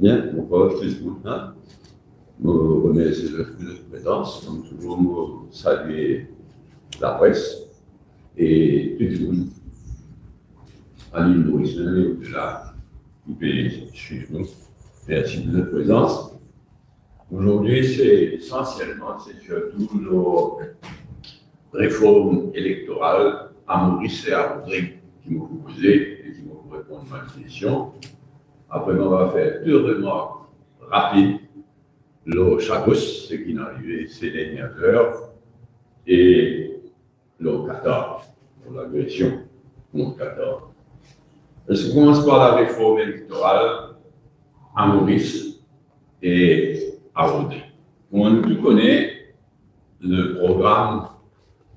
Bien, bonjour tout le monde. Je remercie votre présence, comme toujours, je salue la presse et tout le monde à l'île Maurice et au-delà qui peut suivre nous. Merci de votre présence. Aujourd'hui, c'est essentiellement, c'est surtout nos réformes électorales à Maurice et à Rodrigue qui m'ont proposé et qui m'ont répondu à ma question. Après, on va faire deux remarques rapides. Le Chagos, ce qui est arrivé ces dernières heures, et le Qatar, pour l'agression contre Qatar. Je commence par la réforme électorale à Maurice et à Rodrigue. On tout connaît le programme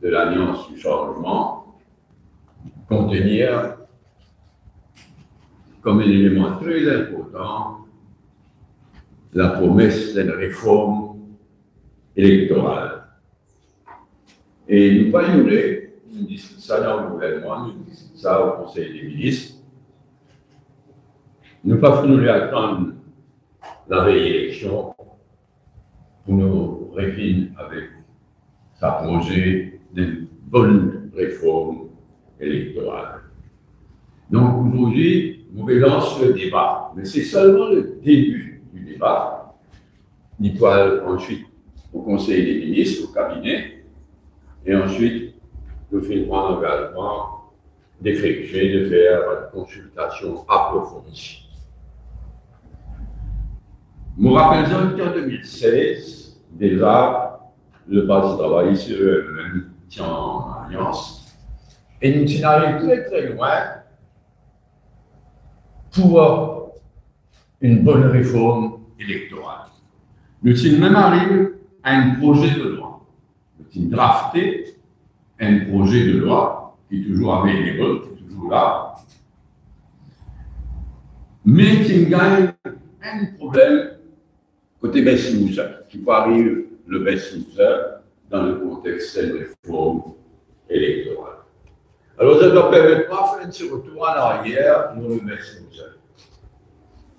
de l'Alliance du changement, contenir comme un élément très important la promesse d'une réforme électorale. Et nous pas ignorer, nous disons ça dans le gouvernement, nous disons ça au Conseil des ministres, nous pas nous attendre la veille élection pour nous répondre avec sa projet d'une bonne réforme électorale. Donc aujourd'hui, nous lançons le débat, mais c'est seulement le début du débat. Nous allons ensuite au Conseil des ministres, au cabinet, et ensuite nous faisons prendre l'engagement d'effectuer, de faire une consultation approfondie. Je me rappelle qu'en 2016, déjà, le Parti travailliste lui-même tient en alliance, et nous arrivons très très loin pour une bonne réforme électorale. Nous sommes même arrivés à un projet de loi. Nous sommes drafté un projet de loi qui est toujours available, qui est toujours là, mais qui gagne un problème côté Bessie-Moussa, qui peut arriver le Bessie-Moussa dans le contexte de réforme électorale. Alors, ça ne doit permettre pas de faire un petit retour en arrière dans le Bessie-Moussa.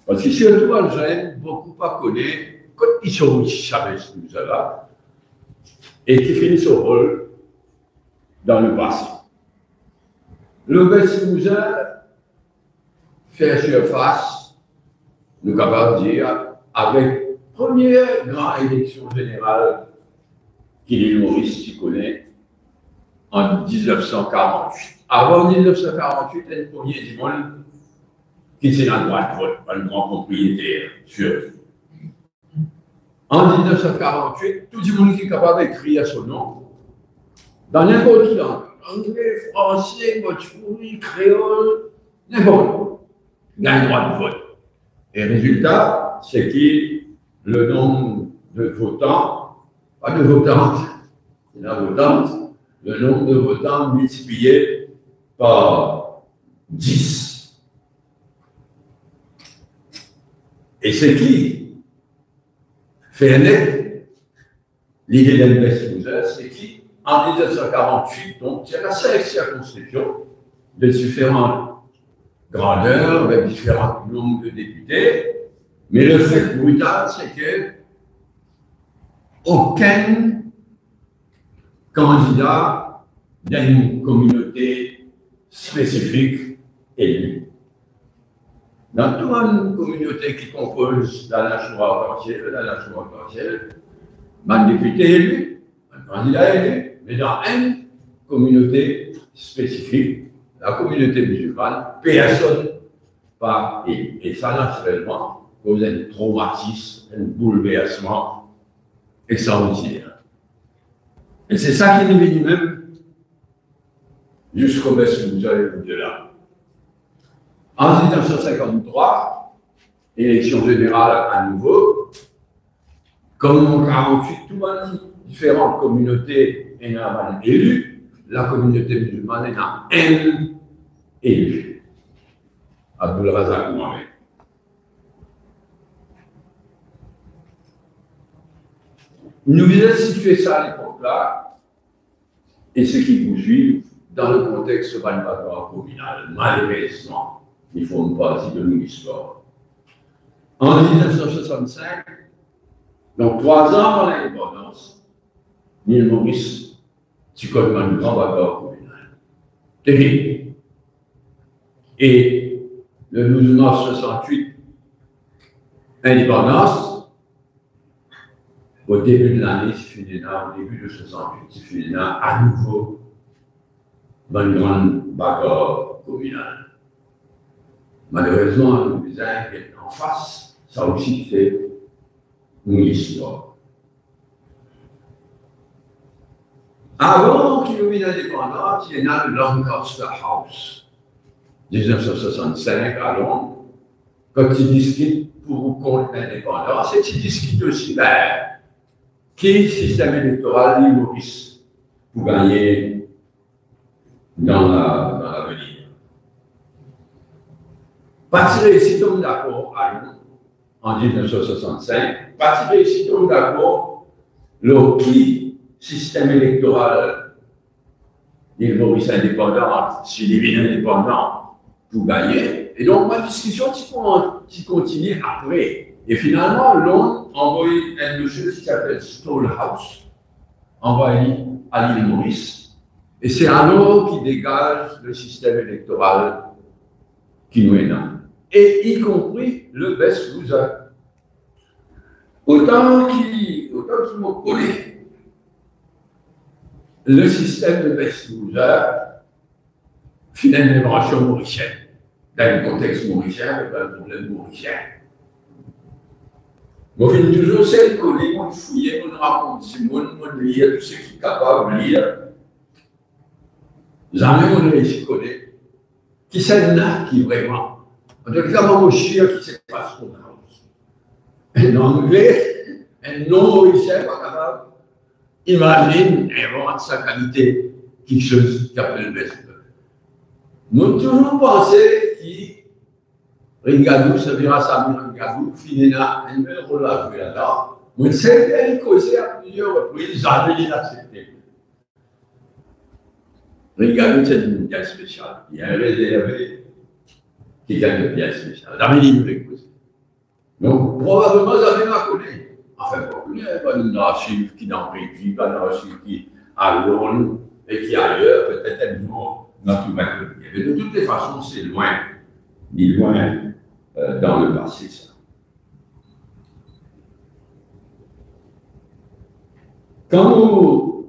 Parce que surtout en jeune, beaucoup pas connaissent quand ils sont ici à Bessie-Moussa là, et qui finissent son rôle dans le passé. Le Bessie-Moussa fait surface, nous sommes capables de dire, avec la première grande élection générale qu'Île Maurice qui connaît en 1948. Avant 1948, il y a le premier du monde qui s'est dans le droit de vote, pas le grand propriétaire, surtout. En 1948, tout le monde qui est capable d'écrire son nom, dans n'importe quelle langue, anglais, français, bhojpuri, créole, n'importe, il a le droit de vote. Et le résultat, c'est que le nombre de votants, pas de votantes, c'est la votante, le nombre de votants multiplié par 10. Et c'est qui fait naître l'idée d'un Bessie-Moussa, c'est qui, en 1948, donc, il y a la 5 circonscriptions de différentes grandeurs, avec différents nombres de députés, mais le fait brutal, c'est que aucun candidat d'une communauté spécifique élu. Dans toute une communauté qui compose la nation partielle, un député élu, un candidat élu, mais dans une communauté spécifique, la communauté musulmane, personne pas élu. Et ça, naturellement, cause un traumatisme, un bouleversement extraordinaire. Et c'est ça qui est venu même jusqu'au Bessie-Moussa et au-delà. En 1953, élection générale à nouveau, comme en 1948, tout le monde, différentes communautés énormément élues, la communauté musulmane est un élu. Abdul Razak Mohamed. Nous avons situé ça à l'époque-là, et ce qui poursuit dans le contexte balbatoire communal, malheureusement, ils font partie de nos histoires. En 1965, donc 3 ans avant l'indépendance, l'île Maurice, tu connais un grand bagarre communal. Terrible. Et le 12 mars 68, indépendance, au début de l'année, au début de 68, à nouveau une grande bagarre communale. Malheureusement, le visage est en face, ça aussi c'est une histoire. Avant qu'il y ait l'indépendance, il y a le Lancaster House, 1965 à Londres, quand ils discutent pour ou contre l'indépendance, et ils discutent aussi quel système électoral l'île Maurice pour gagner dans l'avenir. Parti ici tombe d'accord à Londres en 1965, parti ici tombe d'accord le qui système électoral l'île Maurice indépendante, si l'île indépendant pour gagner. Et donc ma discussion qui continue après. Et finalement, Londres envoie un monsieur qui s'appelle Stonehouse, envoyé à l'île Maurice. Et c'est alors qu'il dégage le système électoral qui nous est là. Et y compris le best loser. Autant qu'il me connaît, le système de best loser, finalement, une invention mauricienne, dans le contexte mauricien, avec un problème mauricien. Moi, je finis toujours celle collée, on fouiller, on raconte, on lire, tout ce qui est capable de lire. Jamais on réussit à connaître. Qui c'est là qui vraiment. En tout cas, moi, je suis qui se passe pour un anglais, un non-mauricien, pas capable. Imagine, invente sa qualité, quelque chose qui appelle le best. Nous avons toujours pensé que Ringadou, ça vient à Samir Ringadou, finira un bel rôle à jouer là-dedans. Mais c'est bien causé à plusieurs reprises, jamais il a accepté. Ringadou, c'est une pièce spéciale. Il y a un réservé qui gagne une pièce spéciale. Jamais il nous l'écoute. Donc, probablement, jamais la connaît. Enfin, il y a pas une archive qui n'en prédit, pas une archive qui à Londres et qui ailleurs, peut-être elle nous dans tout le mais de toutes les façons, c'est loin, ni loin dans le passé, ça. Quand on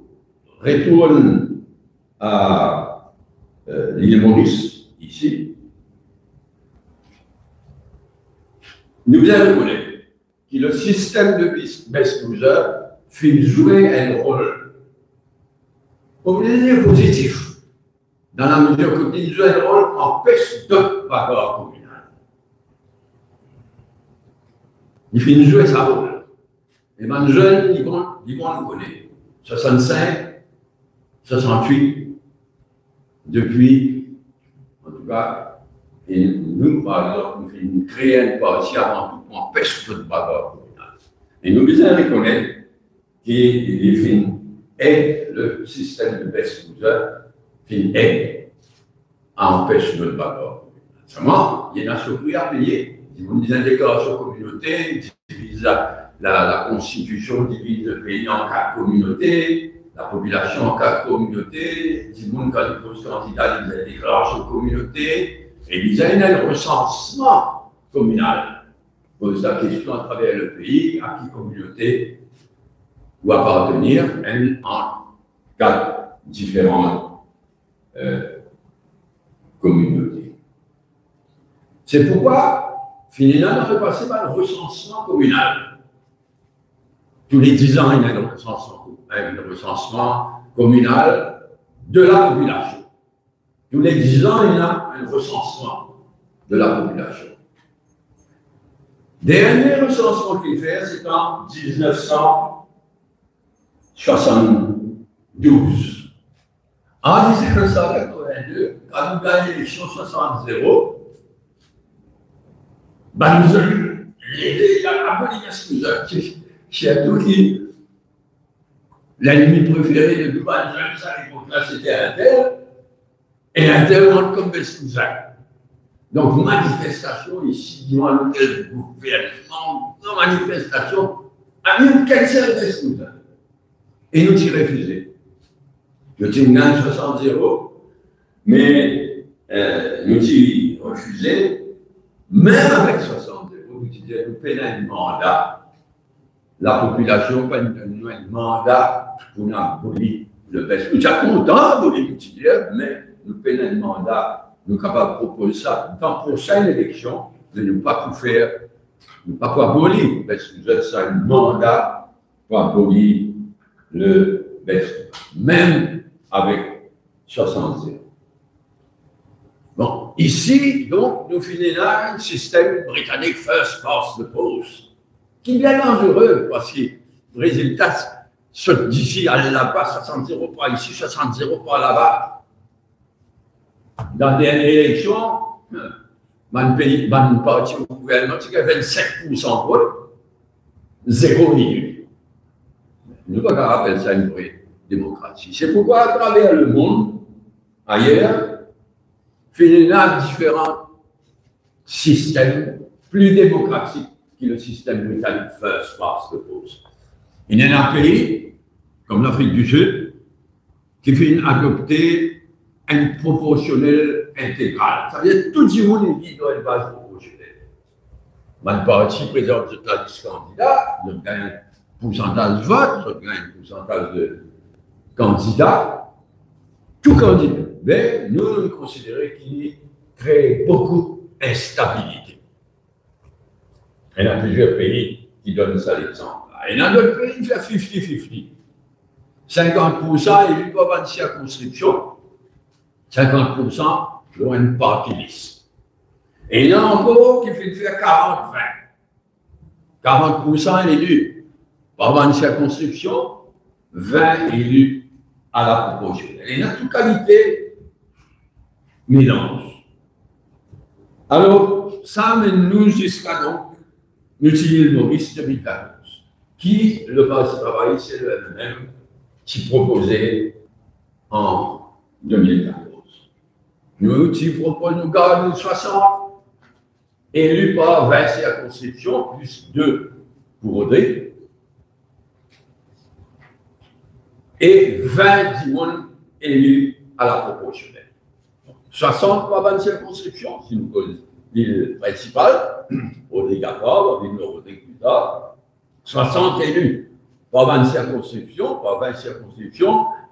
retourne à l'île Maurice, ici, nous devons reconnaître que le système de best loser fait jouer un rôle, on peut dire positif, dans la mesure que il joue un rôle empêche de bagarre communale. Il fait jouer sa rôle. Et les jeunes, ils vont nous connaître. 65, 68, depuis, en tout cas, et nous, par exemple, nous créons une partie avant tout pour empêcher toute bagarre communale. Et nous devons reconnaître qu'il est le système de best loser qui aide à empêcher notre bagarre. Seulement, il y a une surprise à payer. Si vous me dites une déclaration communauté, divise la constitution divise le pays en 4 communautés, la population en 4 communautés, si vous me dites que le candidat dit une déclaration communauté, et il y a un recensement communal. Pose la question à travers le pays, à qui communauté doit appartenir, en 4 différentes communautés. C'est pourquoi, finalement, on est passé par le recensement communal. Tous les 10 ans, il y a un recensement communal de la population. Tous les 10 ans, il y a un recensement de la population. Dernier recensement qu'il fait, c'est en 1972. En 1982, quand nous gagnons l'élection 60-0, nous avons levé la politique chez tout qui l'ennemi préféré de tout à l'époque-là, c'était un tel, et un tel rentre comme Belsouza. Donc, manifestation ici, devant le gouvernement, non manifestation, à une quinzaine de scrutins. Et nous t'y refusé. Je t'y gagne 60-0, mais nous t'y refusé, même avec 60-0, nous t'y disons, nous payons un mandat. La population paye un mandat pour abolir le best. Nous sommes contents d'abolir l'utilitaire, mais nous payons un mandat. Nous sommes capables de proposer ça dans la prochaine élection, de ne pas tout faire, de ne pas abolir, parce que nous avons un mandat pour abolir le best, même avec 60-0. Bon, ici, donc, nous finissons là un système britannique first past the post, qui est bien dangereux, parce que le résultat, d'ici à là-bas, 60-0 par ici, 60-0 par là-bas. Dans la dernière élection, mon parti au gouvernement, il y a 25% pour eux, 0 minute. Nous ne pouvons pas appeler ça une vraie démocratie. C'est pourquoi, à travers le monde, ailleurs, il y a différents systèmes plus démocratiques que le système britannique first past the post. Il y a un pays, comme l'Afrique du Sud, qui fait adopter un proportionnel intégral. Ça veut dire que tout le monde est dans une base proportionnelle. Mon parti présente la liste candidat, je gagne un pourcentage de vote, je gagne un pourcentage de candidats, tout candidat. Mais nous considérons qu'il crée beaucoup d'instabilité. Il y a plusieurs pays qui donnent ça l'exemple. Il y en a d'autres pays qui font 50-50. 50% élus pour 20 circonscriptions, 50% pour une partie liste. Et il y en a encore qui fait faire 40-20. 40% élus par 20 circonscriptions, 20 élus à la proportionnelle. Et il y a toute qualité mélange. Alors, ça mène nous jusqu'à donc l'utile Maurice 2014, qui, le Parti travail, c'est le même qui proposait en 2014. Nous, qui proposons, nous gardons 60 élus par 20 circonscriptions, plus 2 pour Audrey, et 20 élus à la proportionnelle. 60 par 20 circonscriptions, si nous connaissons l'île principale, Audrey Gapard, ville Audrey plus tard, 60 élus par 20 circonscriptions,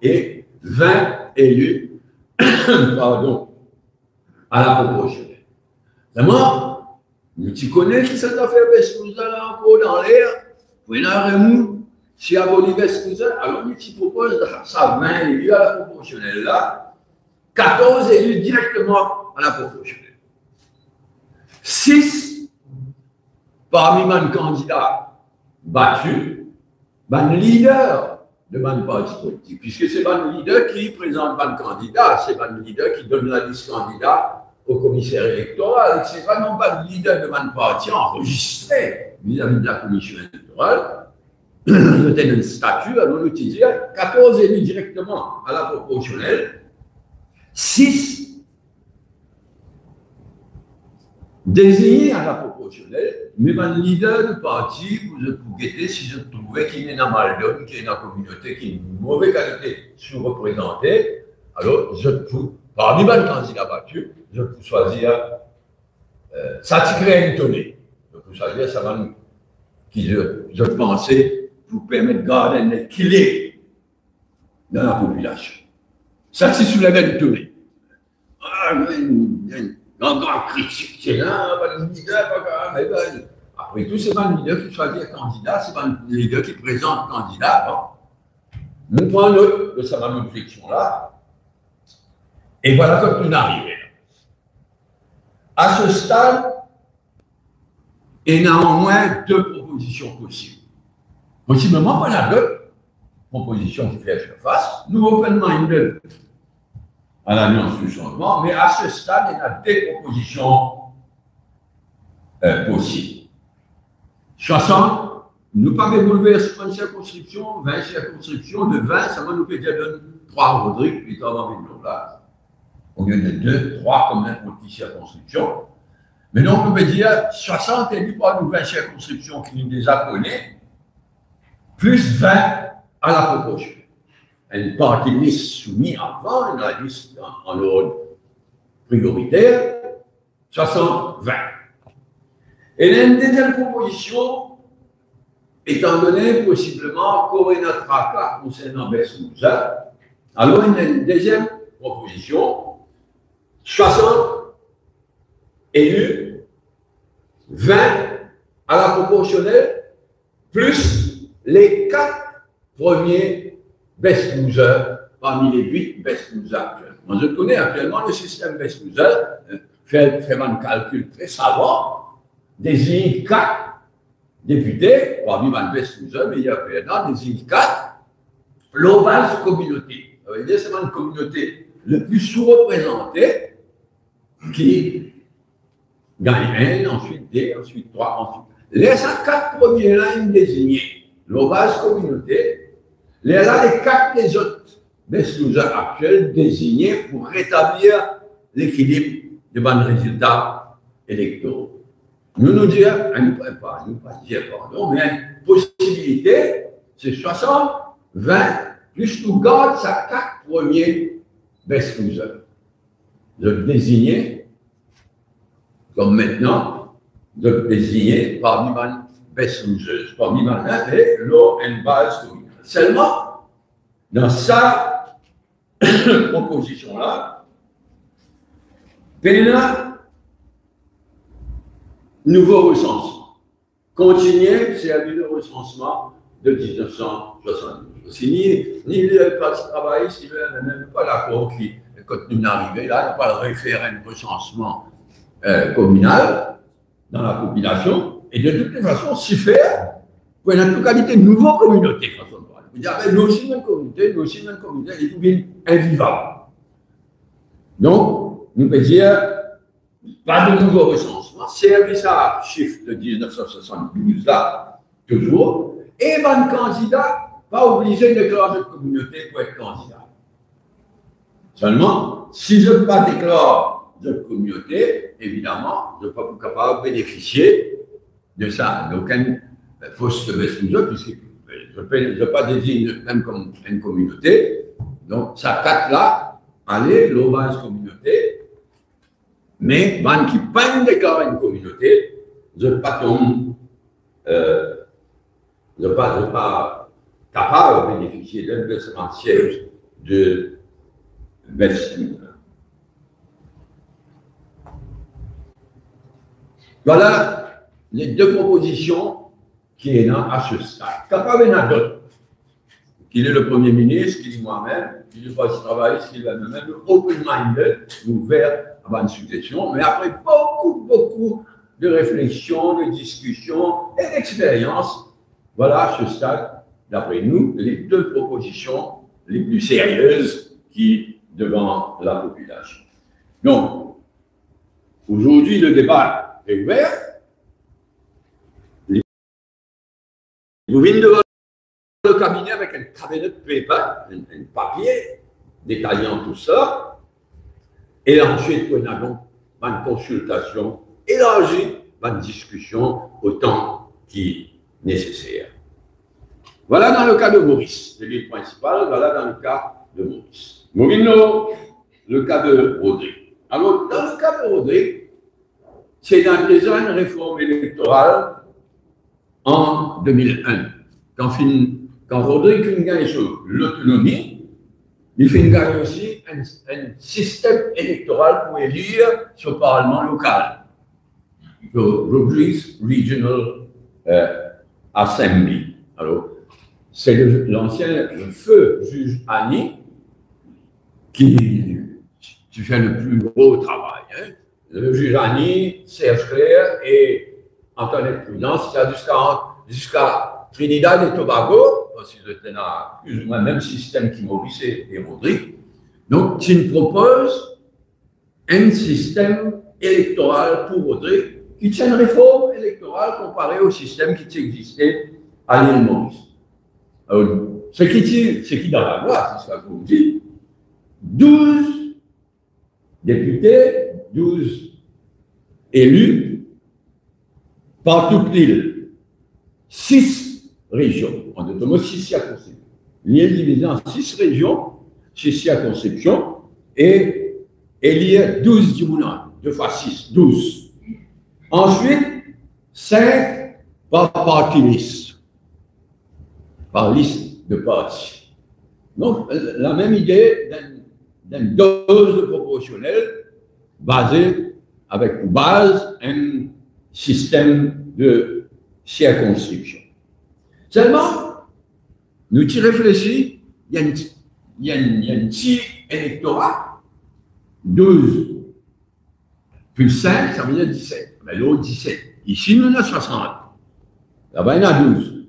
et 20 élus pardon, à la proportionnelle. D'abord, nous qui connaissons cette affaire Vescouza là encore dans l'air, pour une remous, si aboli Vescouza, alors nous qui proposons ça 20 élus à la proportionnelle là, 14 élus directement à la proportionnelle. 6 parmi mes candidats battus, mes leaders de mon parti politique, puisque c'est mon leader qui présente mon candidat, c'est mon leader qui donne la liste candidat au commissaire électoral, c'est vraiment pas le leader de mon parti enregistré vis-à-vis de la commission électorale. Je donne un statut, alors nous disons 14 élus directement à la proportionnelle, 6 désignés à la proportionnelle, mais mon leader de parti, pour guetter si je trouvais qu'il y a une mal-donne, qu'il y a une communauté qui est une mauvaise qualité sous-représentée, alors je peux, parmi mes candidats battus, je peux choisir, ça crée une donnée. Je peux choisir ça va qui je pensais pour permettre de garder un équilibre dans la population. Ça soulève une donnée. Un grand critique, c'est là, un leader, après tout, c'est pas un leader qui choisit un candidat, c'est pas un leader qui présente un candidat. Non. Nous prenons note de cette objection-là, et voilà comme nous arrivons. À ce stade, il y a au moins 2 propositions possibles. Possiblement, il y a 2 propositions qui font face. Nous, open-minded, à l'Alliance du changement, mais à ce stade, il y a 2 propositions possibles. 60, nous ne pouvons pas bouleverser une circonscription, 20 circonscriptions, de 20, ça va nous faire donner 3 Rodrigue, puis on va venir là. Au lieu de 2, 3 comme n'importe quelle circonscription. Mais donc, on peut dire 60 élus par une nouvelle circonscription qui nous déjà connaît, plus 20 à la proportion. Une partie liste soumise avant, la liste en ordre prioritaire, 60-20. Et une deuxième proposition, étant donné possiblement qu'on aurait notre cas concernant Bessouza, alors une deuxième proposition, 60 élus, 20 à la proportionnelle, plus les 4 premiers best losers parmi les 8 best losers actuels. Moi, je connais actuellement le système best loser, fait un calcul très savant, désigne 4 députés, parmi les best losers, mais il y a maintenant désigne 4 globales communautés. Ça veut dire que c'est une communauté le plus sous-représentée qui gagne 1, ensuite 2, ensuite 3, ensuite. Les 4 premiers lignes désignées, globales communautés, les 4 des autres best losers actuels désignés pour rétablir l'équilibre des bons résultats électoraux. Nous disons, pas dire pardon, mais une possibilité, c'est 60, 20, plus nous garde sa 4 premiers best losers. De désigner, comme maintenant, de désigner parmi les best losers, parmi les et l'eau en base communale. Seulement, dans sa proposition-là, Pénin, nouveau recensement. Continuer, c'est le recensement de 1972. Ni le Parti travailliste, ni même pas l'accord qui, quand nous arrivons là, n'a pas le référent recensement communal dans la population. Et de toute façon, s'y faire pour une qualité de nouvelle communauté. Vous dites, nous aussi, une communauté, et tout devient invivable. Donc, nous pouvons dire, pas de nouveau recensement, service à chiffre de 1972, là, toujours, et un candidat, pas obligé de déclarer notre communauté pour être candidat. Seulement, si je ne pas déclare de communauté, évidemment, je ne suis pas capable de bénéficier de ça, d'aucun poste de messenger, puisque je ne pas désigner même comme une communauté. Donc, ça 4 là, allez, l'obase communauté, mais ban qui pas déclaré une communauté, je ne pas tombe, je ne pas capable de bénéficier d'un versement siège de messenger. Voilà les 2 propositions qui est là à ce stade. Capable d'un d'autres, qu'il est le Premier ministre, qu'il est moi-même, qu'il est le Parti travailliste, qu'il est même open-minded, ouvert à une succession, mais après beaucoup de réflexion, de discussion et d'expérience, voilà à ce stade, d'après nous, les 2 propositions les plus sérieuses qui devant la population. Donc, aujourd'hui, le débat est ouvert. Vous venez devant le cabinet avec un cabinet de paper, un papier détaillant tout ça, et ensuite, on a donc une consultation élargie, une discussion autant qui est nécessaire. Voilà dans le cas de Maurice, de l'île principale, voilà dans le cas de Maurice. Morino, le cas de Rodrigue. Alors, dans le cas de Rodrigue, c'est dans déjà une réforme électorale en 2001. Quand Rodrigue gagne sur l'autonomie, il fait gagner aussi un système électoral pour élire ce Parlement local, le Rodrigues Regional Assembly. Alors, c'est l'ancien feu juge Annie qui fait le plus gros travail. Hein. Le juge Annie, Serge Clair et Antoinette Prudence, jusqu'à Trinidad et Tobago, parce qu'ils étaient dans plus ou moins le même système qui Maurice et Rodrigue. Donc, tu proposes un système électoral pour Rodrigue qui tient une réforme électorale comparée au système qui existait à l'île Maurice. Alors, ce qui dans la loi, c'est ce que vous me dites, 12 députés, 12 élus par toute l'île. 6 régions. En d'autres 6 circonscriptions. L'île est divisée en 6 régions, 6 circonscriptions, et il y a 12 du Moulin. 2 fois 6, 12. Ensuite, 5 par parti liste. Par liste de partis. Donc, la même idée d'une dose proportionnelle basée avec pour base un système de circonscription. Seulement, nous y réfléchissons, il y a un petit électorat, 12 plus 5, ça veut dire 17. Mais l'autre, 17. Ici, nous en avons 60. Là-bas, il y en a 12.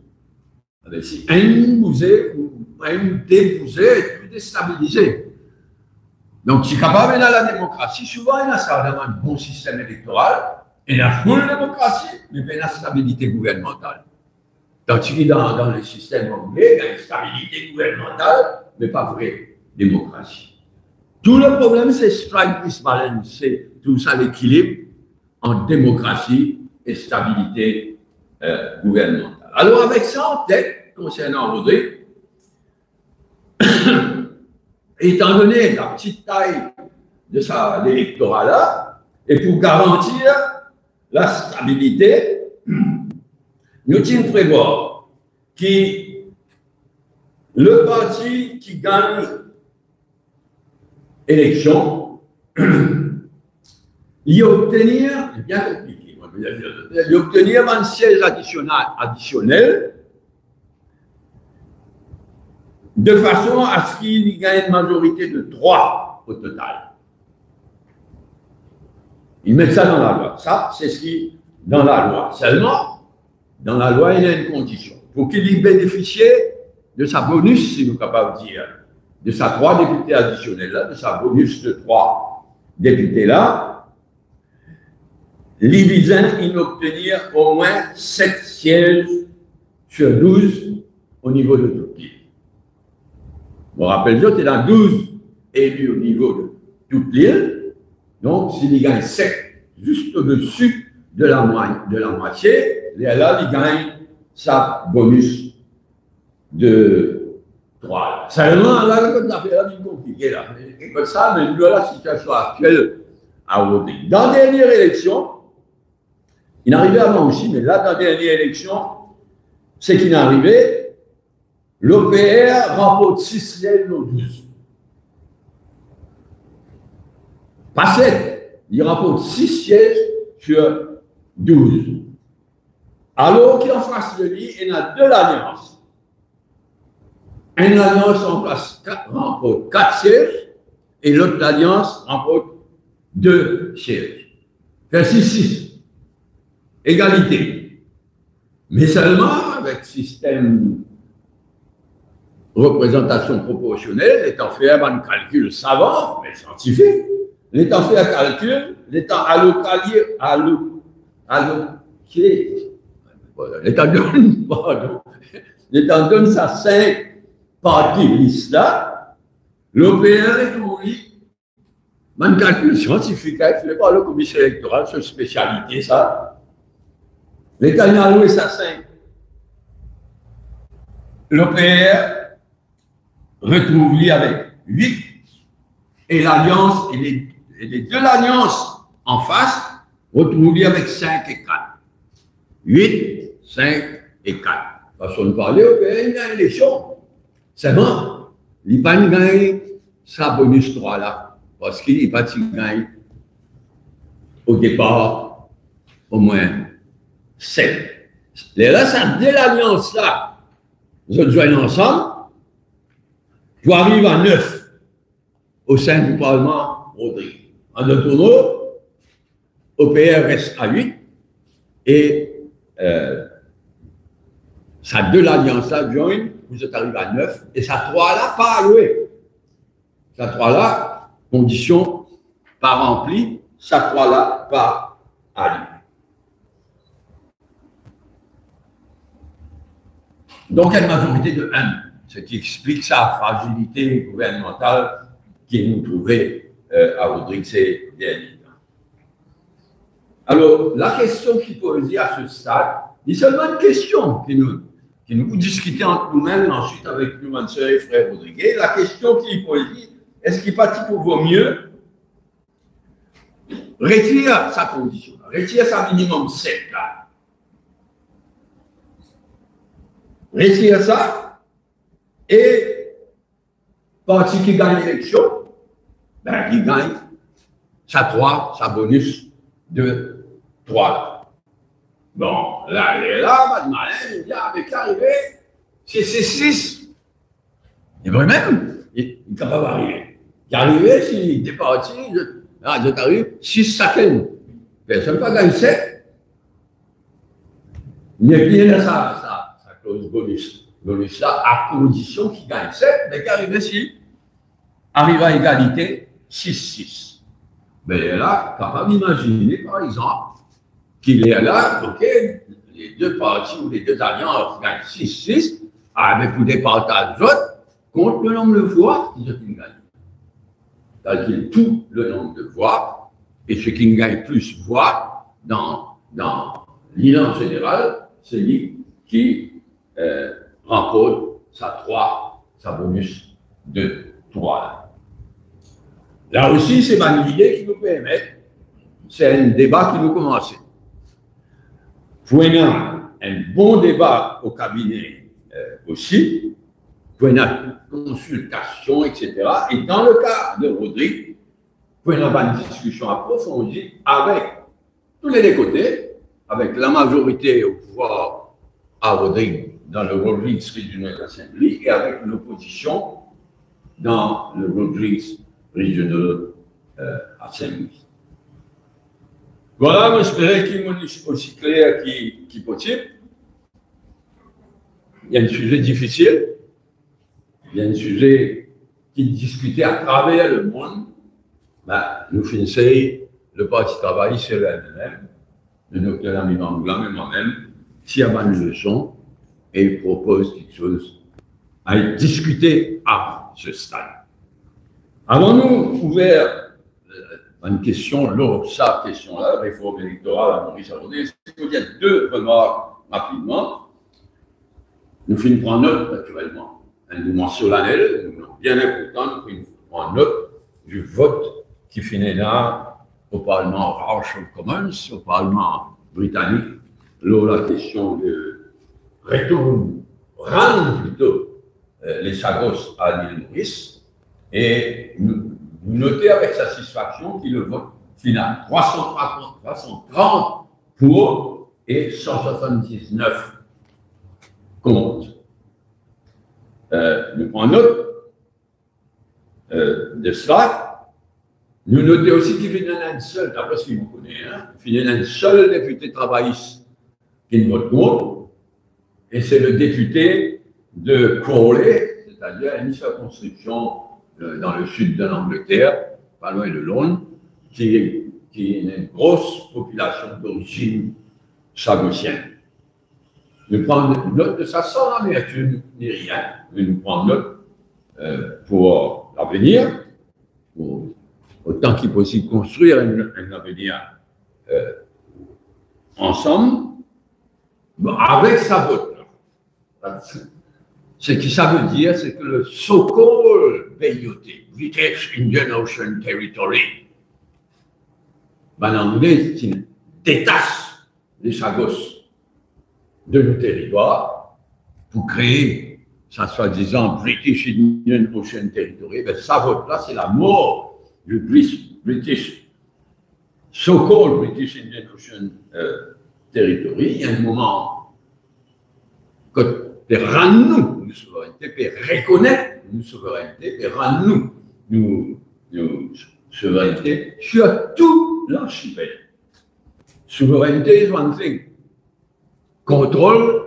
Alors, si un bousé ou un débousé est plus déstabilisé. Donc, si capable dans la démocratie, souvent, il y a ça dans un bon système électoral, il y a full démocratie, mais il y a la stabilité gouvernementale. Tandis que dans le système anglais, il y a une stabilité gouvernementale, mais pas vraie démocratie. Tout le problème, c'est strike this balance, c'est tout ça l'équilibre entre démocratie et stabilité gouvernementale. Alors, avec ça en tête, concernant Rodrigue, étant donné la petite taille de l'électorat-là, et pour garantir la stabilité, nous devons prévoir que le parti qui gagne l'élection, il obtenir, c'est bien compliqué, il obtenir un siège additionnel de façon à ce qu'il gagne une majorité de 3 au total. Ils mettent ça dans la loi. Ça, c'est ce qui est dans la loi. Seulement, dans la loi, il y a une condition. Pour qu'il y bénéficie de sa bonus, si nous sommes capables de dire, de sa 3 députés additionnels-là, de sa bonus de 3 députés-là, l'Ibizin, il obtenir au moins 7 sièges sur 12 au niveau de toute l'île. Je me rappelle, il y a 12 élus au niveau de toute l'île. Donc, s'il gagne 7, juste au-dessus de la moitié, là, il gagne sa bonus de 3. Seulement, là, comme l'affaire est compliquée, là. Et comme ça, mais nous, la situation actuelle à Rodrigue. Dans la dernière élection, il est arrivé avant aussi, mais là, dans la dernière élection, c'est qu'il est arrivé, l'OPR remporte 6 sièges aux 12. Pas 7, il remporte 6 sièges sur 12. Alors qu'en face de lui, il y a 2 alliances. Une alliance remporte 4 sièges et l'autre alliance remporte 2 sièges. Fait 6-6. Égalité. Mais seulement avec système représentation proportionnelle, l'étant fait un calcul savant, mais scientifique, l'étant fait un calcul, l'étant l'étant donne sa 5 parties liste là, l'OPR est oui, un calcul scientifique, fait par le commissaire électoral, c'est une spécialité ça. L'état a alloué sa 5. L'OPR retrouve-lui avec 8 et l'alliance, et les 2 alliances en face retrouvent-lui avec 5 et 4. 8, 5 et 4. Façon de parler, il y a une élection. C'est bon. Il n'a pas gagné sa bonus 3 là. Parce qu'il n'a pas gagné au départ au moins 7. Et là, ça dès l'alliance là, vous joignent ensemble. Pour arriver à 9 au sein du Parlement Rodrigue. En d'autres mots, OPR reste à 8 et ça 2 l'alliance-là joint, vous êtes arrivé à 9 et ça 3-là pas alloué. Ça 3-là, condition pas remplie, ça 3-là pas alloué. Donc, il y a une majorité de 1. Ce qui explique sa fragilité gouvernementale qui nous trouvait à Rodrigue ces derniers temps. Alors, la question qui posée à ce stade, c'est seulement une question que nous discutons entre nous-mêmes, ensuite avec nous, ma soeur et frère Rodriguez. La question qui est posée, est-ce qu'il partit pour vaut mieux retire sa condition, retire sa minimum 7 là. Retire ça et parti qui gagne l'élection, ben, il gagne sa 3, sa bonus de 3. Bon, là, il est là, il dit, avec l'arrivée, c'est 6. Et même, il est capable d'arriver. Il est arrivé, s'il est parti, il arrive 6 secondes. Personne ne va gagner 7. Il est bien dans sa clause bonus. Bonus là, à condition qu'il gagne 7, mais qu'il arrive ici, arrive à égalité 6-6. Mais là, capable d'imaginer, par exemple, qu'il est là, ok, les deux partis ou les deux alliances gagnent 6-6, mais pour des partages d'autres, contre le nombre de voix qu'ils ont gagné. C'est-à-dire tout le nombre de voix, et ce qui gagne plus de voix dans l'île en général, c'est lui qui remporte sa bonus de 3. Là aussi, c'est ma idée qui nous permet, c'est un débat qui nous commence. Prenons un bon débat au cabinet aussi, prenons une consultation, etc. Et dans le cas de Rodrigue, prenons une discussion approfondie avec tous les deux côtés, avec la majorité au pouvoir à Rodrigue dans le Rodrigues Regional Assembly et avec l'opposition dans le Rodrigues Regional Assembly. Voilà, j'espère qu'il est aussi clair qu'il possible. Il y a un sujet difficile, il y a un sujet qui est discuté à travers le monde. Nous finissons le Parti travail sur lui-même, le docteur Ami Manglam et moi-même, s'il y a une leçon, et il propose quelque chose à être discuté à ce stade. Avons-nous ouvert une question, sa question-là, réforme électorale à Maurice Arrodé? Il y a 2 remarques rapidement. Nous finissons prendre note, naturellement. Un mouvement solennel, bien important, nous finissons prendre note du vote qui finit là au Parlement House of Commons, au Parlement britannique, lors la question de rendre plutôt les Sagos à l'île Maurice. Et nous notez avec satisfaction qu'il le vote final 330 pour et 179 contre. Nous prenons note de cela. Nous notons aussi qu'il y en a un seul, d'après ce qu'il vous connaît, il y en a un seul député travailliste qui ne vote contre, et c'est le député de Crawley, c'est-à-dire une circonscription dans le sud de l'Angleterre, pas loin de Londres, qui est une grosse population d'origine sagotienne. Nous prenons note de ça sans amertume ni rien, mais nous prenons note pour l'avenir, pour autant qu'il possible construire un avenir ensemble, avec sa vote. Ce que ça veut dire, c'est que le so-called BIOT, British Indian Ocean Territory, en anglais, qui détache les Sagos de nos territoires pour créer sa soi-disant British Indian Ocean Territory, sa vote-là, c'est la mort du British, so-called British Indian Ocean Territory. Il y a un moment que rend-nous une souveraineté, puis reconnaître une souveraineté, puis rend-nous une souveraineté sur tout l'archipel. Souveraineté is one thing. Contrôle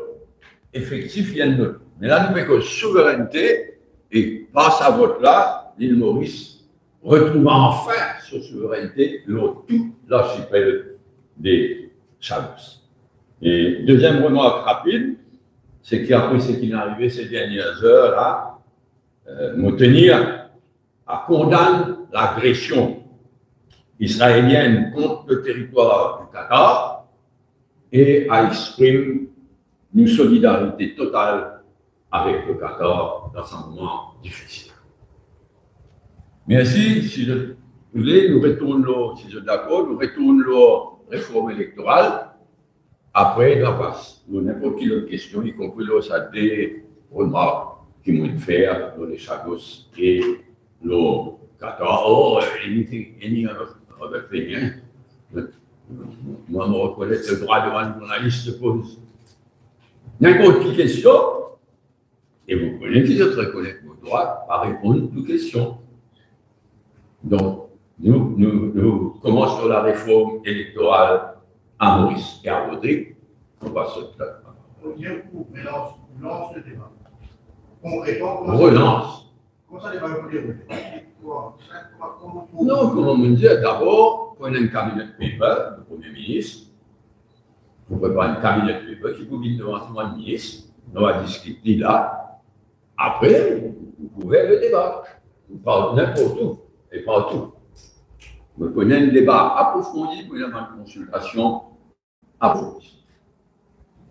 effectif, il y a une autre. Mais là, nous faisons que souveraineté, et par sa vote-là, l'île Maurice retrouve enfin sa souveraineté sur tout l'archipel des Sagos. Et deuxième remarque rapide, c'est qu'après ce qui est arrivé ces dernières heures, là, me tenir à condamner l'agression israélienne contre le territoire du Qatar et a exprimé une solidarité totale avec le Qatar dans un moment difficile. Merci. Si je voulais, nous retournons, si je suis d'accord, nous retournons la réforme électorale après la passe. Ou n'importe quelle autre question, y compris ça des remarques qui m'ont fait dans les chagos et le Qatar. Oh, any other thing, hein? Moi, je reconnais le droit devant le journaliste se pose n'importe quelle question, et vous connaissez que je reconnais vos droits à répondre à toutes questions. Donc, nous commençons la réforme électorale à Maurice et à Rodrigue. On va se faire. Mais lance le débat. Concrètement, relance. Comment ça, les va dérouler? Non, comment on dit, d'abord, on a un cabinet de paper, le Premier ministre. On prépare un cabinet de paper qui vous vient devant le ministre. On va discuter là. Après, vous pouvez le débat. Vous parlez n'importe où et partout. Vous prenez un débat approfondi, vous avez une consultation approfondie.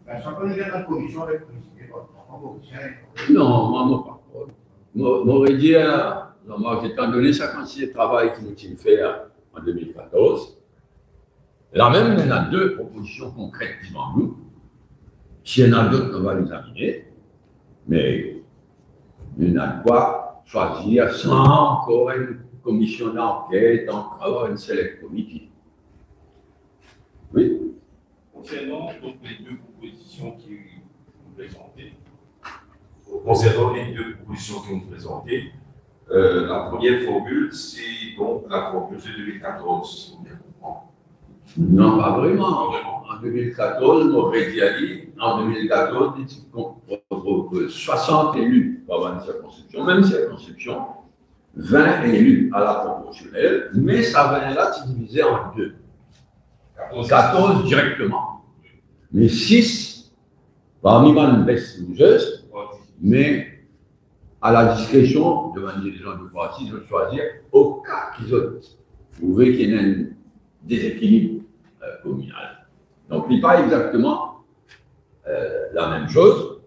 Ça peut nous dire la commission avec non, moi, pas. M'aurait dit, étant donné ça, quand il y a travail qui nous fait en 2014, là même, il y a deux propositions concrètes devant nous. S'il y en a d'autres, on va les examiner. Mais il y en a de quoi choisir sans encore une commission d'enquête, encore une select committee. Oui. Concernant donc, les deux propositions qui vous présentez, concernant les deux propositions que vous présentez, la première formule, c'est donc la formule de 2014, on bien comprendre. Non, pas vraiment. En 2014, on aurait dit, en 2014, il 60 élus pour avoir une circonscription, même circonscription, 20 élus à la proportionnelle, mais ça venait là, c'est divisé en deux. 14 directement, mais 6 parmi les best losers, mais à la discrétion devant les gens du parti de choisir au cas qu'ils ont trouvé qu'il y a un déséquilibre communal. Donc, il n'est pas exactement la même chose,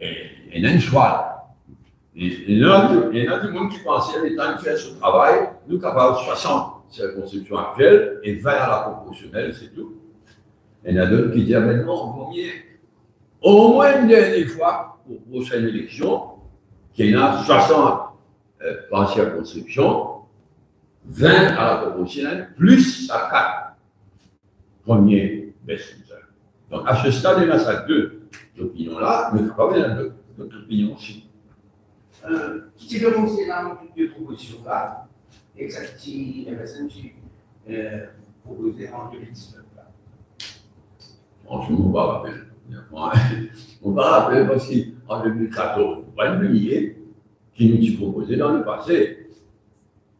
et il y a un choix. Il y en a du monde qui pensait, l'État de faire ce travail, nous capables de 60. C'est la constitution actuelle, et 20 à la proportionnelle, c'est tout. Il y en a d'autres qui disent, mais non, on vaut mieux, au moins une dernière fois, pour la prochaine élection, qu'il y en a 60 par circonscription, 20 à la proportionnelle, plus à 4 premiers best losers. Donc, à ce stade, il y a ça deux opinions-là, mais il faut pas y avoir d'autres opinions aussi. Qui peut commencer dans deux propositions-là? Exactement, MSN proposé en 2019. Franchement, on va rappeler. On va rappeler parce qu'en 2014, on va oublier qui nous a proposé dans le passé.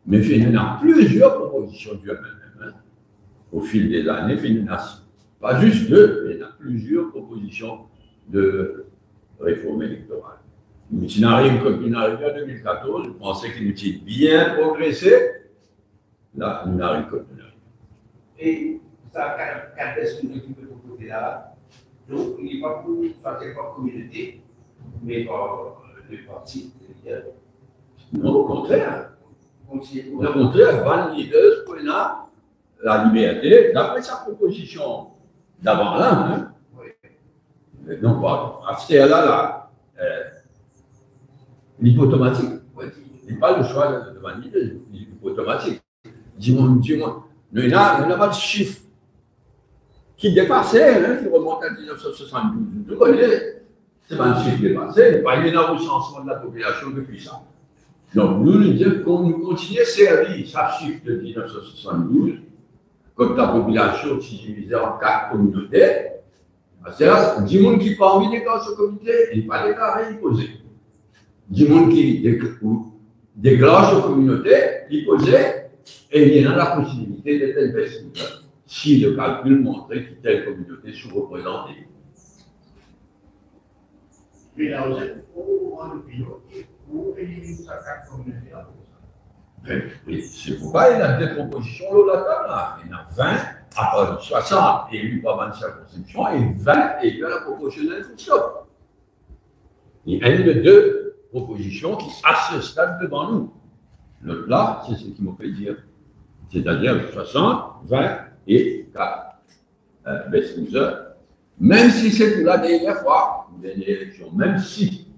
Mais il y en a plusieurs propositions du MNM. Au fil des années, il y en a pas juste deux, mais il y en a plusieurs propositions de réforme électorale. Nous arrivons comme nous arrivons en 2014, je pensais qu'il nous a bien progressé. Là, nous arrivons comme nous arrivons. Et ça, quand est-ce que nous peut proposer là? Donc, il n'est pas pour faire par communauté, mais par le parti. Non, au contraire. Au contraire, Van Leaders pour la liberté, d'après sa proposition d'avant là, hein? Oui. Donc, à ce là, l'hypotomatique. Il n'y a pas le choix de Van Leaders, l'hypotomatique. Dis-moi, il n'y a pas de chiffre qui dépassait, hein, qui remonte à 1972. Vous connaissez, c'est pas un chiffre dépassé, il y a un recensement de la population depuis ça. Donc, nous disons qu'on continue à servir ça chiffre de 1972, quand la population s'est divisée en 4 communautés. C'est-à-dire, 10 personnes qui n'ont pas envie d'être dans ce comité, il n'y a pas déclaré, il posait. 10 personnes qui déclarent ce communauté, il posait, et il y en a la possibilité d'être investi. Si le calcul montrait que telle communauté est sous-représentée. Mais là, vous êtes pour en opinion et pour éliminer sa carte communautaire. C'est pourquoi il y a des propositions là, là. Il y en a 20, après 60 élus par ma circonscription et 20 élus à la proportionnelle fonction. Il y a une de deux propositions qui, à ce stade, devant nous. L'autre là, c'est ce qui me fait dire. C'est-à-dire 60, 20 et 4. Même si c'est pour la dernière fois, une dernière élection, même si.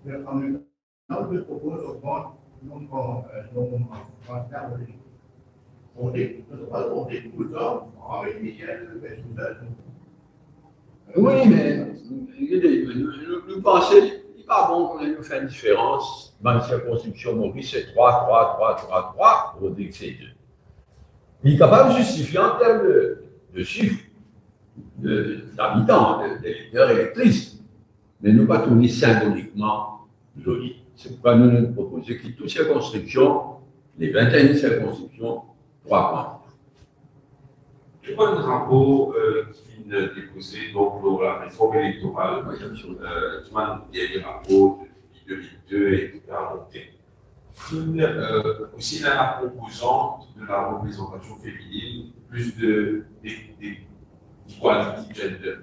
Mais en même temps, je propose au point, non, on est tout le temps avec Michel Bessouzet. Oui, mais nous pensons qu'il n'est pas bon qu'on ait fait une différence dans la circonscription Maurice, c'est 3, 3, 3, 3, 3, Rodrigue, c'est 2. Il est capable de justifier en termes de chiffres, d'habitants, d'électeurs, électrices, mais nous pas tourner symboliquement joli. C'est pourquoi nous nous proposons que toutes circonscriptions, les 21 circonscriptions, 3 points. Je vois un rapport qui vient de déposer donc, pour la réforme électorale. Oui, bien sûr. Il y a des rapports depuis 2002 et qui a monté. Aussi la composante de la représentation féminine, plus d'égalité gender.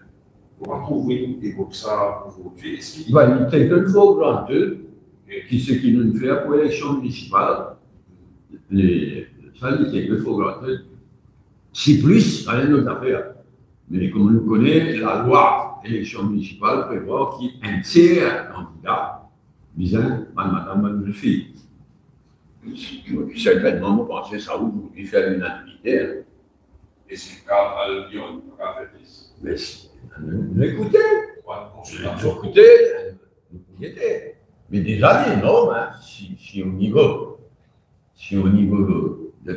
On va trouver des comme ça aujourd'hui. Il y a une fois grande, qui c'est qui nous fait pour l'élection municipale. Ça, c'est une fois grande. Si plus, ça n'est notre affaire. Mais comme on nous connaît, la loi élection municipale prévoit qu'il y ait un tiers candidat visant madame une fille. Certainement, vous pensez que ça aujourd'hui faire l'unanimité. Et c'est le cas à Lyon, à Fétis. Mais nous écoutez. Consultation. Écoutez, nous écoutez. Mais déjà, des normes, hein, si au niveau de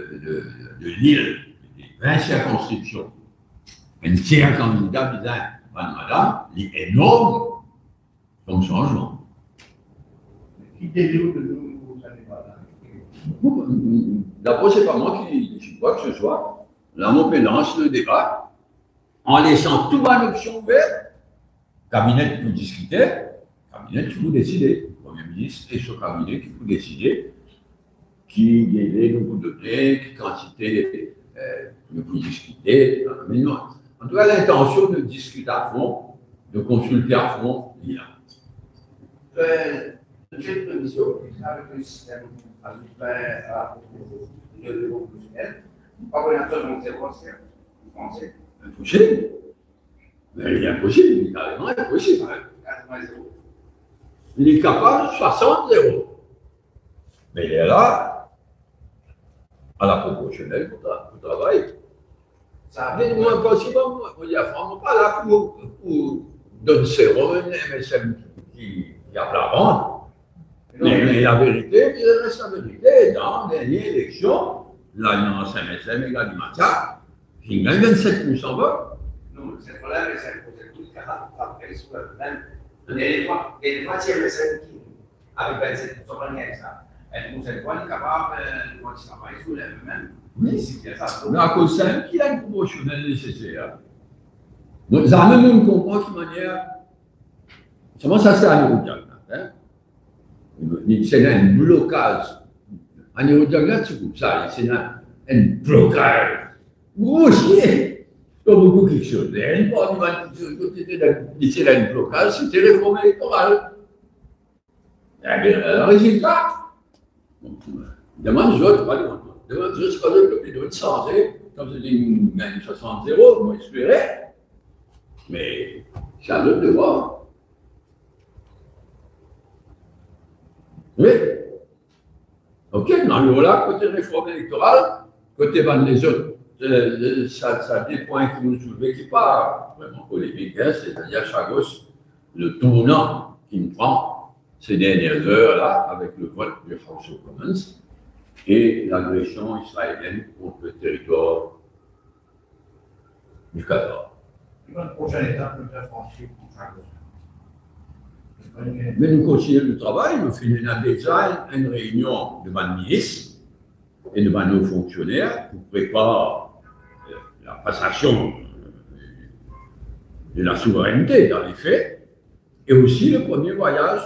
l'île, des 20 circonscriptions, un tiers candidat visant madame, il est énorme comme changement. Qui délire de nous, vous savez pas là. D'abord, ce n'est pas moi qui dis quoi que ce soit. Là, on peut lancer le débat en laissant toute une option ouverte. Cabinet qui peut discuter, cabinet qui peut décider. Le Premier ministre et ce cabinet qui peut décider qui délai nous peut donner, quelle quantité nous peut discuter. Mais non. En tout cas, l'intention de discuter à fond, de consulter à fond, il y a. J'ai une prévision avec le système de proportionnel. Organisation de conseils français. Impossible. Mais il est impossible, il est carrément impossible. 80-0. Il est capable de 60-0. Mais il est là, à la proportionnelle pour travailler. Ça Mais nous, impossible, on dit à France, pas là pour donner zéro, un MSM qui a la vente. Mais la vérité, il reste la vérité. Dans la dernière élection, l'Alliance MSM et l'Alimenta, qui gagne 27% vote. non, cette fois-là, c'est tout le cas après sur le même. Il y a des fois, c'est MSM qui, avec 27%, on gagne ça. Et nous, cette fois, on est capable de travailler sur le même. Mais à cause de ça, qui a une proportionnelle nécessaire. Donc, ça même on comprend de manière. Comment ça c'est un aérodrome? C'est un blocage. Un aérodrome, c'est comme ça. C'est un blocage. Grossier. Comme beaucoup quelque chose. Et une fois c'est un blocage, c'était réforme électorale. Eh bien, le résultat. Demande, je ne pas dire. Je suis pas sûr que le de changer, comme je dis, gagne 60-0, moi j'espérais, mais c'est à l'autre de voir. Oui. Ok, dans le là, côté réforme électorale, côté bande des autres, ça a des points qui nous soulèvent qui pas vraiment polémiques, hein, c'est-à-dire Chagos, le tournant qui me prend ces dernières heures-là, avec le vote du House of Commons, et l'agression israélienne contre le territoire du Qatar. La prochaine étape peut être franchie pour chaque chose. Mais nous continuons le travail, nous finissons déjà une réunion de ma ministre et de nos fonctionnaires pour préparer la passation de la souveraineté dans les faits, et aussi le premier voyage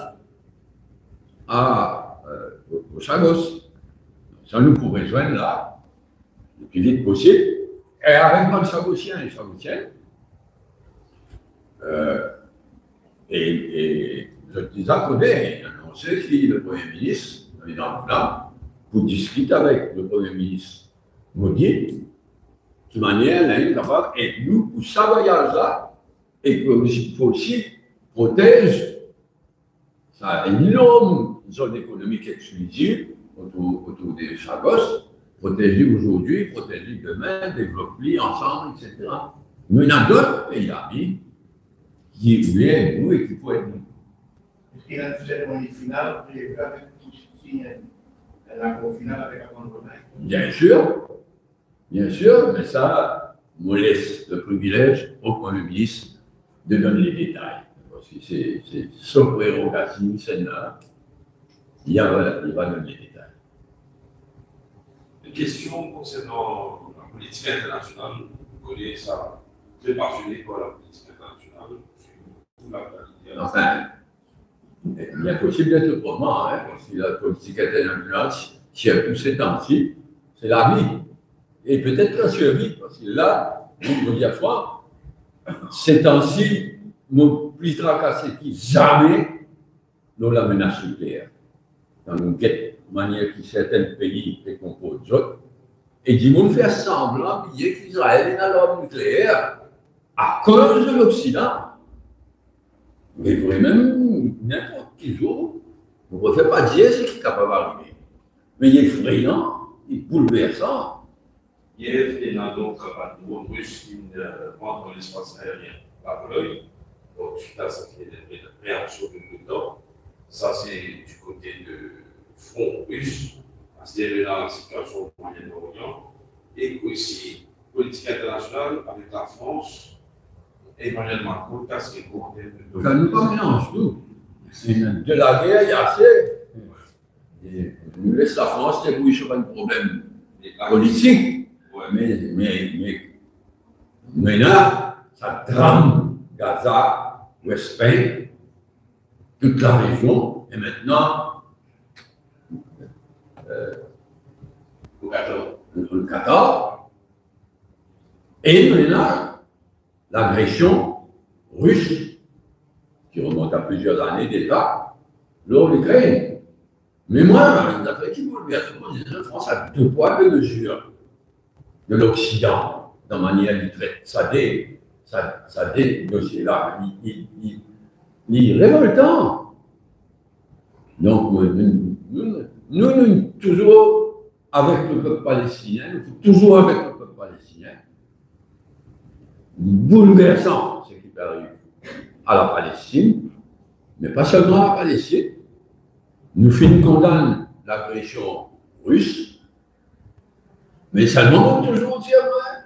au Chagos. Ça nous pourrait joindre là, le plus vite possible, et avec notre Chagossien et Chagossienne. Et je disais à côté, annoncé si le Premier ministre, évidemment, là, pour discuter avec le Premier ministre Modi, de manière là, capable, et nous, pour ça voyage-là, et qu'il faut aussi protéger ça une énorme zone économique exclusive autour des Chagos, protéger aujourd'hui, protéger demain, développer ensemble, etc. Mais il y a d'autres pays amis qui voulaient nous et qui pouvaient nous. Est-ce qu'il y a une cérémonie finale prévue avec tout signe un accord final avec la Grande-Bretagne? Bien sûr, mais ça me laisse le privilège au Premier ministre de donner les détails. Parce que c'est son prérogative, c'est là. Il va donner les détails. Une question concernant la politique internationale. Vous connaissez ça, très passionné par la politique internationale. Enfin, il est possible d'être autrement, hein, parce que la politique internationale, si elle pousse ces temps-ci, c'est la vie. Et peut-être la survie, parce que là, je veux dire fois, ces temps-ci, nous plus tracassés que jamais dans la menace nucléaire. Dans une manière que certains pays les composent d'autres, et du monde faire semblant qu'Israël est dans l'arme nucléaire à cause de l'Occident. Mais vraiment, n'importe quel jour, on ne peut pas dire ce qui est capable d'arriver. Mais il est effrayant, il est bouleversant. Hier, il y a donc un drone russe qui rentre dans l'espace aérien par Pologne. Donc, suite à ça, il y a des réactions de temps. Ça, c'est du côté de front russe, parce qu'il y a la situation au Moyen-Orient, et aussi politique internationale avec la France. Emmanuel Macron, casse les cours. Ça nous pas mélange tout. De la guerre, il y a assez. Et nous laisse la France débrouiller sur un problème politique. Mais là, ça drame Gaza, West Bank, toute la région, et maintenant, le Qatar, et maintenant, l'agression russe, qui remonte à plusieurs années déjà, lors de l'Ukraine. Mais moi, une affaire qui bouleverse, la France a deux poids, deux mesures de l'Occident, dans la manière de traiter. Ça dossier là, il est révoltant. Donc, nous, toujours avec le peuple palestinien, toujours avec le peuple palestinien, bouleversant ce qui arrive à la Palestine, mais pas seulement à la Palestine. Nous condamnons l'agression russe, mais ça demande toujours dire vrai.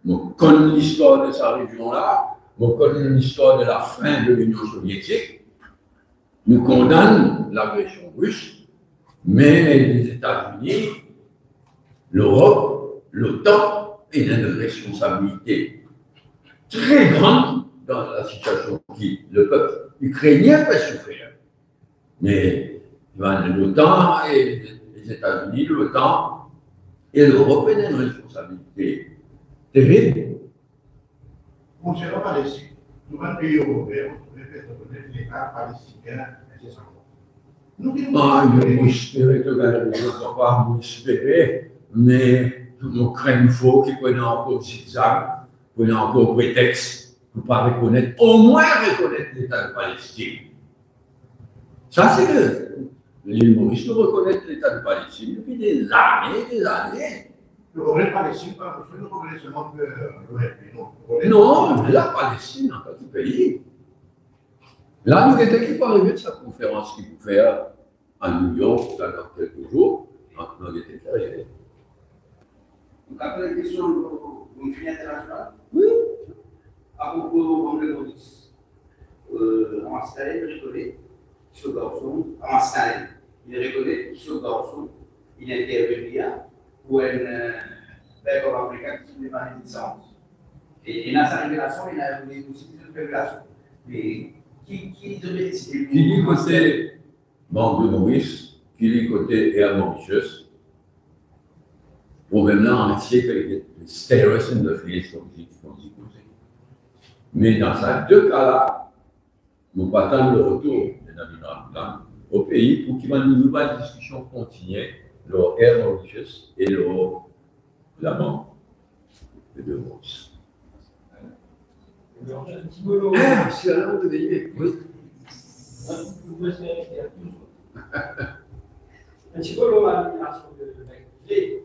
On connaît l'histoire de sa région-là, on connaît l'histoire de la fin de l'Union soviétique. Nous condamnons l'agression russe, mais les États-Unis, l'Europe, l'OTAN, il y a une responsabilité très grande dans la situation qui le peuple ukrainien peut souffrir. Mais l'OTAN et les États-Unis, l'OTAN et l'Europe ont une responsabilité terrible. Concernant la Palestine, nous, dans le pays européen, on devrait faire reconnaître l'État palestinien incessamment. Je espérais que je ne peux pas m'espérer, mais nous craignons faux qu'il y ait encore zigzag, qu'il y ait encore prétexte pour ne pas reconnaître, au moins reconnaître l'État de Palestine. Ça, c'est l'île Maurice nous reconnaît l'État de Palestine depuis des années. Le problème palestinien, parce que nous reconnaissons seulement que l'OLP, non, la Palestine, en tant que pays. Là, nous étions qui arrivé de sa conférence qu'il faut faire à New York dans quelques jours. Nous étions arrivés. Donc, après la question de l'Union internationale, Oui. à propos de Maurice, Amastaï reconnaît ce garçon, Amastaï, il reconnaît ce garçon, il intervient pour un peuple africain qui se met en licence. Et il a sa révélation, il a aussi une révélation. Mais qui devait décider? Qui dit côté membre de Maurice, qui dit côté Air Mauritius, problème-là entier que les stéréotypes de face qu'on dit poser. Mais dans ces deux cas-là, nous pas attendre le retour de Nabil Ramadan au pays pour qu'il y ait une nouvelle discussion continue, leur Air Mauritius et leur Flamand de deux Maurice. Ah, c'est alors de veiller, oui. Un petit peu l'organisation de l'activité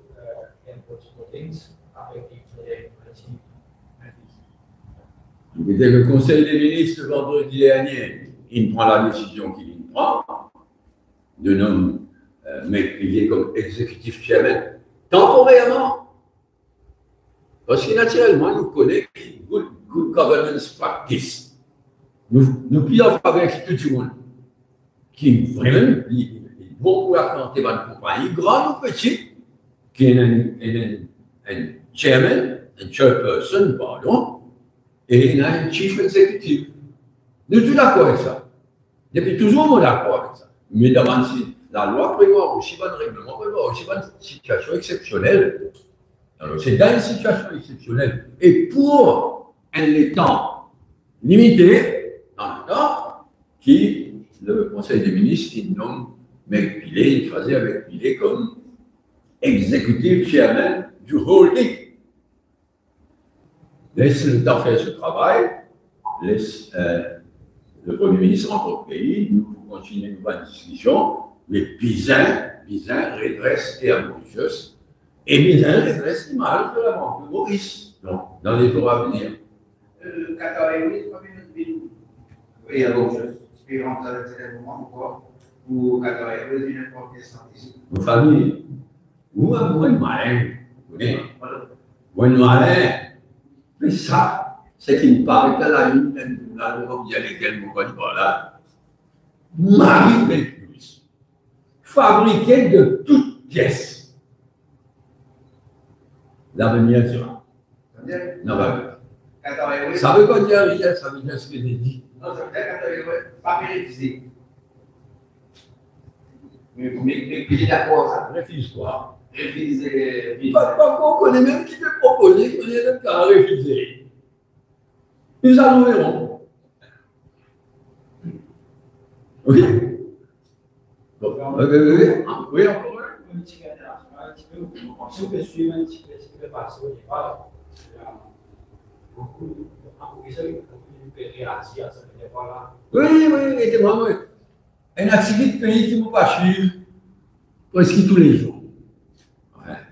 avec les principes. Dès le Conseil des ministres vendredi dernier, il prend la décision qu'il prend de nommer McPhilly comme exécutif chairman temporairement. Parce que naturellement, nous connaissons good governance practice. Nous prions avec tout le monde qui vraiment bon pour raconter votre compagnie, grande ou petite, qui est un chairman, un chairperson, pardon, et il a un chief executive. Nous sommes d'accord avec ça. Depuis toujours, nous sommes d'accord avec ça. Mais d'abord, si la loi prévoit aussi un règlement, prévoit aussi une situation exceptionnelle. Alors, c'est dans une situation exceptionnelle. Et pour un temps limité, dans le temps, qui le Conseil des ministres, il nomme McPhilly, il faisait avec McPhilly comme executive chairman du holding. Laisse le temps faire ce travail, laisse le Premier ministre entre le pays, nous continuons une bonne discussion, mais Bizin redresse et Mauritius, et Bizin redresse l'image de la Banque de Maurice, donc, dans les jours à venir. Qatar Airways, combien de pays? Oui, à Mauritius, je peux rentrer avec ces moments encore, ou Qatar Airways, une importation ici. Nos familles, ou un bon malin, vous connaissez, bon malin, mais ça, c'est qu'il paraît qu'à la une, il y a lesquels vous connaissez pas là, Marie Belcus, fabriquée de toutes pièces. L'avenir sera. Non, ça veut pas dire rien, ça veut dire ce que j'ai dit. Non, ça veut dire Qatar Airways, pas refusé. Mais il est d'accord, ça. Refuse quoi? Refuser. Pas qu'on connaît même qui peut proposer, qu'on est le cas à refuser. Nous allons verrons. Oui. Bon, oui, encore un. Politique internationale, si on peut suivre un petit peu ce qui peut passer au départ, beaucoup de pays réagissent à ce départ-là. Oui, et vraiment, un activité de pays qui ne peut pas suivre presque tous les jours.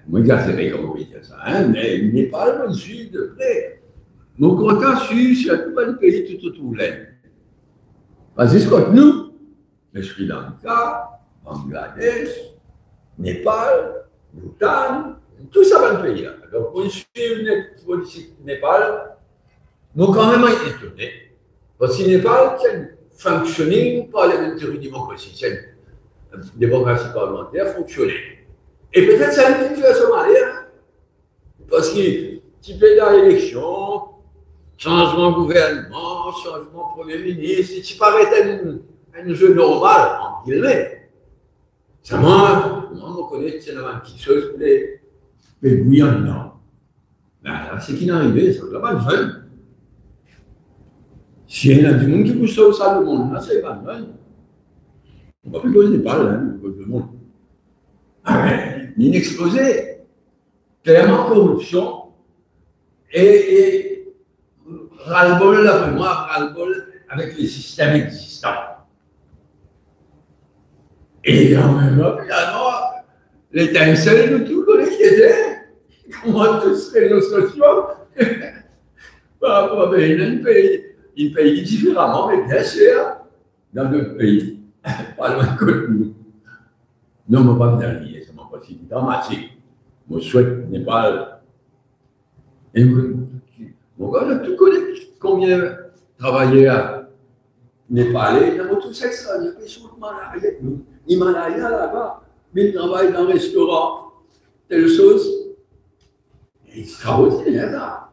Moi, je ne sais pas comment dire ça, hein, mais Népal, je suis de près. Mon quota suit sur tout le pays tout autour de l'Inde. Parce que c'est ce que nous, le Sri Lanka, Bangladesh, Népal, Bhoutan, tout ça dans le pays. Donc, on suit une politique Népal, nous quand même étonnés. Parce que Népal, c'est un functioning parliamentary democracy, c'est une démocratie parlementaire fonctionnelle. Et peut-être c'est un petit peu à Somalie, hein? Parce que tu fais dans l'élection, changement de gouvernement, changement de Premier ministre, tu parais un jeu normal, en guillemets. C'est moi, on connaît, c'est la petite chose, les bouillons, non. Ben, c'est qui n'est arrivé, ça ne va pas le jeune. Si il y a du monde qui pousse au sein du monde, là, c'est pas le jeune. On ne va plus poser pas le monde. Ah ouais, une explosée, clairement corruption, et ras-le-bol, là, pour moi, ras-le-bol avec les systèmes existants. Et en même temps, finalement, l'étincelle de tout le qui était, comment tous les réseaux sociaux, par rapport à un pays différemment, mais bien sûr, dans d'autres pays, pas loin de nous. Non, je ne vais pas venir lier, c'est mon possible dramatique. Mon souhait n'est pas. Et mon gars, tout connaît combien travailler à Népal, il y a tout sexe, il y a des choses de Himalaya là-bas, mais il travaille dans un restaurant, telle chose. C'est extraordinaire, ça.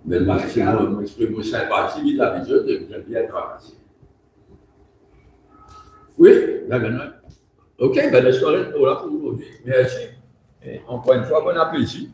Mais le maximum, moi, exprime sympathie, il a l'habitude de bien travailler. Oui, la gagnante. Ok, ben la soirée est là pour aujourd'hui. Merci. Et encore une fois, bon appétit.